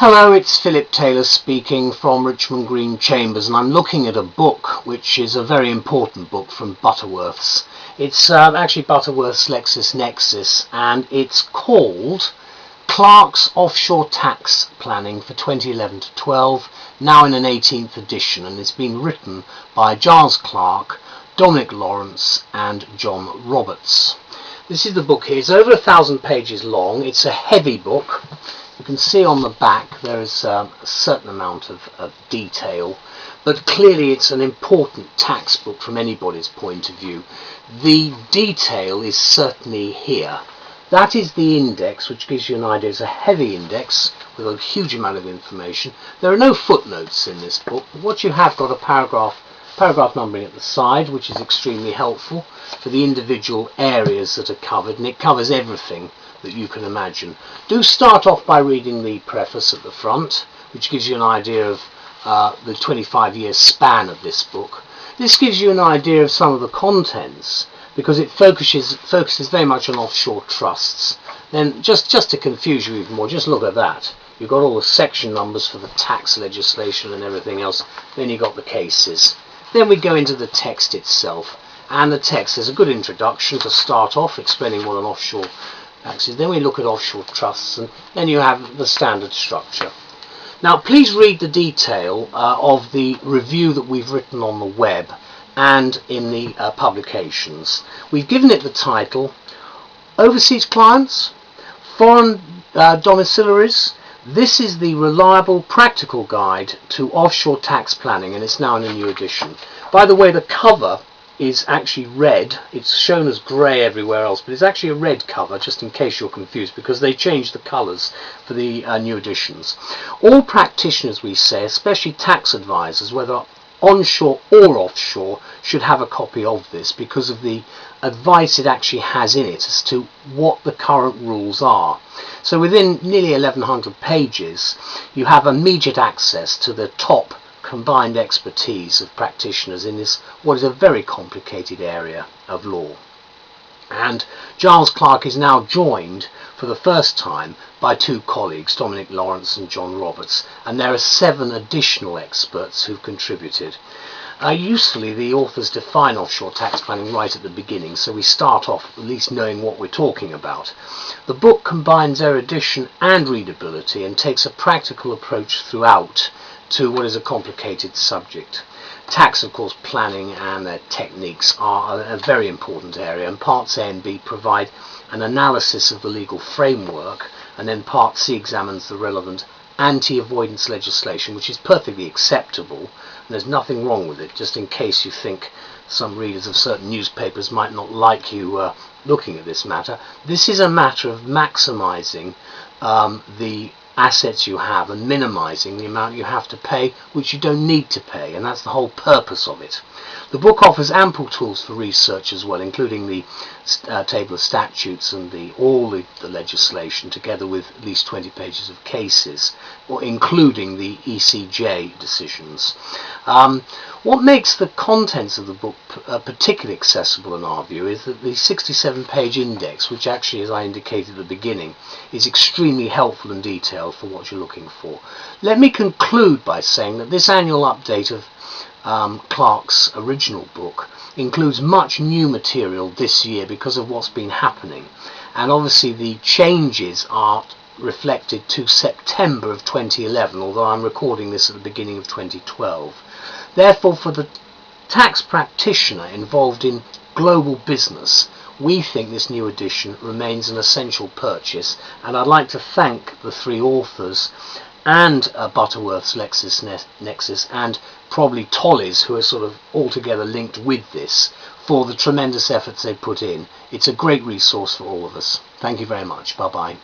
Hello, it's Philip Taylor speaking from Richmond Green Chambers, and I'm looking at a book which is a very important book from Butterworth's. It's actually Butterworth's LexisNexis, and it's called Clarke's Offshore Tax Planning for 2011 to 12, now in an 18th edition, and it's been written by Giles Clarke, Dominic, Lawrance and John Roberts. This is the book here. It's over 1,000 pages long. It's a heavy book. You can see on the back there is a certain amount of detail, but clearly it's an important tax book from anybody's point of view. The detail is certainly here. That is the index, which gives you an idea. It's a heavy index with a huge amount of information. There are no footnotes in this book, but what you have got a paragraph numbering at the side, which is extremely helpful for the individual areas that are covered, and it covers everything that you can imagine. Do start off by reading the preface at the front, which gives you an idea of the 25-year span of this book. This gives you an idea of some of the contents, because it focuses very much on offshore trusts. Then just to confuse you even more, just look at that. You've got all the section numbers for the tax legislation and everything else. Then you've got the cases. Then we go into the text itself, and the text is a good introduction to start off, explaining what an offshore tax is. Then we look at offshore trusts, and then you have the standard structure. Now please read the detail of the review that we've written on the web and in the publications. We've given it the title Overseas Clients, Foreign Domicilaries. This is the reliable, practical guide to offshore tax planning, and it's now in a new edition. By the way, the cover is actually red. It's shown as grey everywhere else, but it's actually a red cover, just in case you're confused, because they changed the colours for the new editions. All practitioners, we say, especially tax advisors, whether onshore or offshore, should have a copy of this because of the advice it actually has in it as to what the current rules are. So within nearly 1,100 pages you have immediate access to the top combined expertise of practitioners in this what is a very complicated area of law. And Giles Clarke is now joined for the first time by two colleagues, Dominic, Lawrance and John Roberts, and there are 7 additional experts who've contributed. Usefully, the authors define offshore tax planning right at the beginning, so we start off at least knowing what we're talking about. The book combines erudition and readability and takes a practical approach throughout to what is a complicated subject. Tax, of course, planning and their techniques are a very important area, and parts A and B provide an analysis of the legal framework, and then part C examines the relevant anti-avoidance legislation, which is perfectly acceptable, and there's nothing wrong with it, just in case you think some readers of certain newspapers might not like you looking at this matter. This is a matter of maximising the assets you have and minimizing the amount you have to pay which you don't need to pay, and that's the whole purpose of it. The book offers ample tools for research as well, including the table of statutes and all the legislation, together with at least 20 pages of cases, or including the ECJ decisions. What makes the contents of the book particularly accessible in our view is that the 67-page index, which actually, as I indicated at the beginning, is extremely helpful and detailed for what you're looking for. Let me conclude by saying that this annual update of Clarke's original book includes much new material this year because of what's been happening, and obviously the changes are reflected to September of 2011, although I'm recording this at the beginning of 2012. Therefore, for the tax practitioner involved in global business, we think this new edition remains an essential purchase, and I'd like to thank the 3 authors and Butterworth's LexisNexis and probably Tolley's, who are sort of altogether linked with this, for the tremendous efforts they put in. It's a great resource for all of us. Thank you very much. Bye-bye.